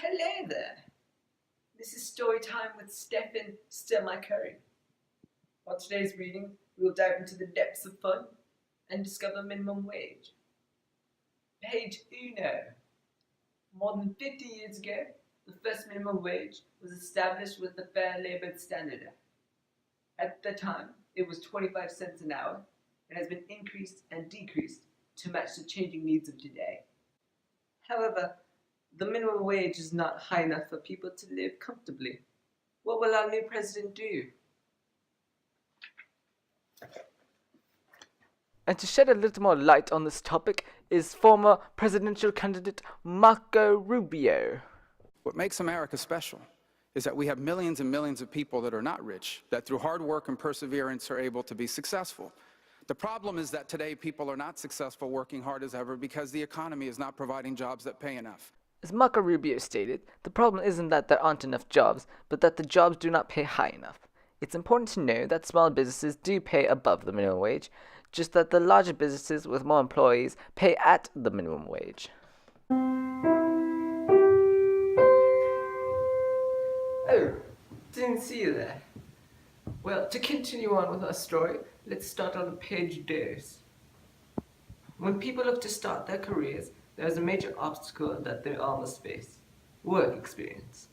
Hello there. This is Story Time with Stephen Stir Curry. On today's reading, we will dive into the depths of fun and discover minimum wage. Page uno. More than 50 years ago, the first minimum wage was established with the Fair Labor Standards Act. At the time, it was 25 cents an hour and has been increased and decreased to match the changing needs of today. However, the minimum wage is not high enough for people to live comfortably. What will our new president do? And to shed a little more light on this topic is former presidential candidate Marco Rubio. What makes America special is that we have millions and millions of people that are not rich, that through hard work and perseverance are able to be successful. The problem is that today people are not successful working hard as ever because the economy is not providing jobs that pay enough. As Marco Rubio stated, the problem isn't that there aren't enough jobs, but that the jobs do not pay high enough. It's important to know that small businesses do pay above the minimum wage, just that the larger businesses with more employees pay at the minimum wage. Oh, didn't see you there. Well, to continue on with our story, let's start on page dos. When people look to start their careers, there is a major obstacle that they all must face: work experience.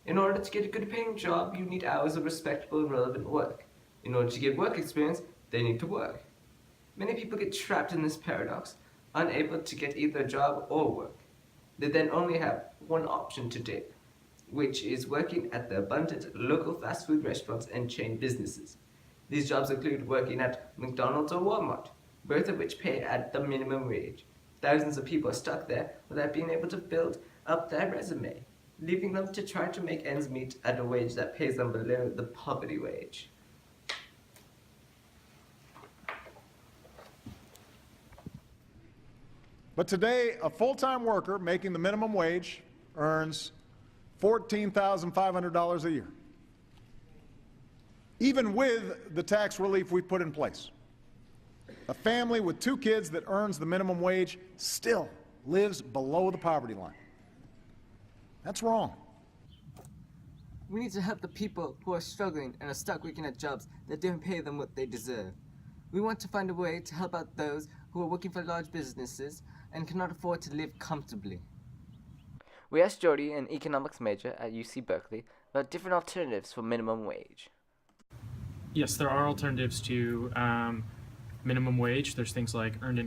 In order to get a good paying job, you need hours of respectable and relevant work. In order to get work experience, they need to work. Many people get trapped in this paradox, unable to get either a job or work. They then only have one option to take, which is working at the abundant local fast food restaurants and chain businesses. These jobs include working at McDonald's or Walmart, both of which pay at the minimum wage. Thousands of people are stuck there without being able to build up their resume, leaving them to try to make ends meet at a wage that pays them below the poverty wage. But today, a full-time worker making the minimum wage earns $14,500 a year, even with the tax relief we put in place. A family with 2 kids that earns the minimum wage still lives below the poverty line. That's wrong. We need to help the people who are struggling and are stuck working at jobs that don't pay them what they deserve. We want to find a way to help out those who are working for large businesses and cannot afford to live comfortably. We asked Jody, an economics major at UC Berkeley, about different alternatives for minimum wage. Yes, there are alternatives to minimum wage. There's things like earned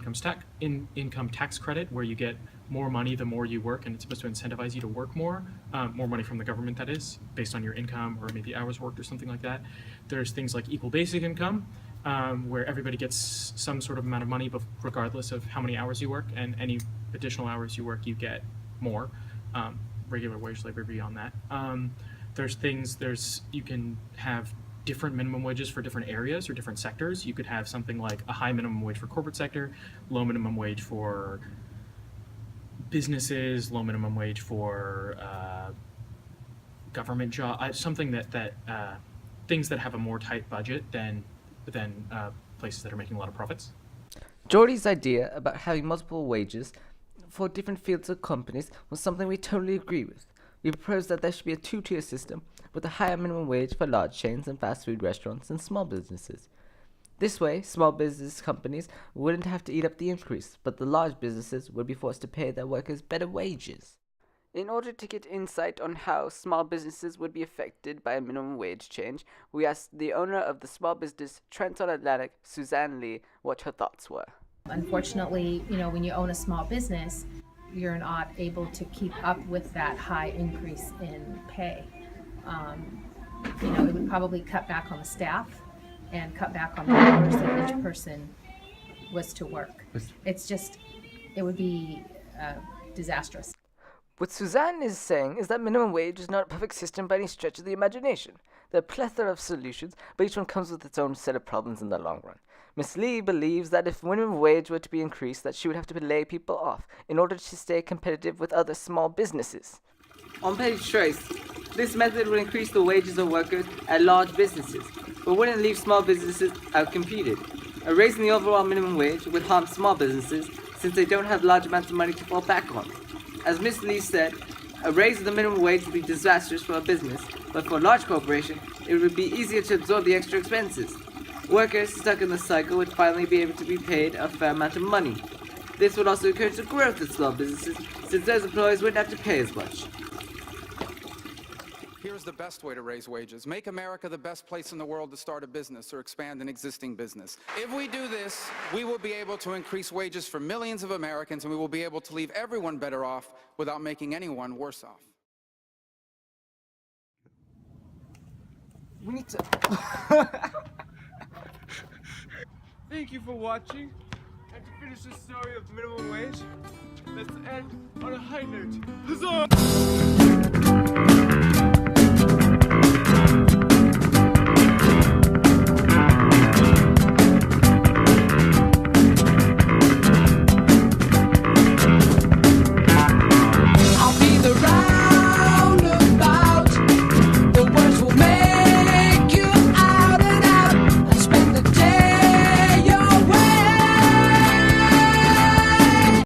income tax credit, where you get more money the more you work, and it's supposed to incentivize you to work more money from the government, that is, based on your income or maybe hours worked or something like that. There's things like equal basic income, where everybody gets some sort of amount of money regardless of how many hours you work, and any additional hours you work you get more. Regular wage labor beyond that. You can have different minimum wages for different areas or different sectors. You could have something like a high minimum wage for corporate sector, low minimum wage for businesses, low minimum wage for government job, something that things that have a more tight budget than places that are making a lot of profits. Jordy's idea about having multiple wages for different fields of companies was something we totally agree with. We proposed that there should be a 2-tier system with a higher minimum wage for large chains and fast food restaurants and small businesses. This way, small business companies wouldn't have to eat up the increase, but the large businesses would be forced to pay their workers better wages. In order to get insight on how small businesses would be affected by a minimum wage change, we asked the owner of the small business Trenton Atlantic, Suzanne Lee, what her thoughts were. Unfortunately, when you own a small business, you're not able to keep up with that high increase in pay. It would probably cut back on the staff and cut back on the hours that each person was to work. It would be disastrous. What Suzanne is saying is that minimum wage is not a perfect system by any stretch of the imagination. There are a plethora of solutions, but each one comes with its own set of problems in the long run. Miss Lee believes that if minimum wage were to be increased, that she would have to lay people off in order to stay competitive with other small businesses. On page trace, this method would increase the wages of workers at large businesses, but wouldn't leave small businesses outcompeted. A raise in the overall minimum wage would harm small businesses since they don't have large amounts of money to fall back on. As Miss Lee said, A raise of the minimum wage would be disastrous for a business, but for a large corporation, it would be easier to absorb the extra expenses. Workers stuck in the cycle would finally be able to be paid a fair amount of money. This would also encourage the growth of small businesses, since those employees wouldn't have to pay as much. Here's the best way to raise wages. Make America the best place in the world to start a business or expand an existing business. If we do this, we will be able to increase wages for millions of Americans, and we will be able to leave everyone better off without making anyone worse off. We need to... Thank you for watching. And to finish the story of minimum wage, let's end on a high note. Huzzah!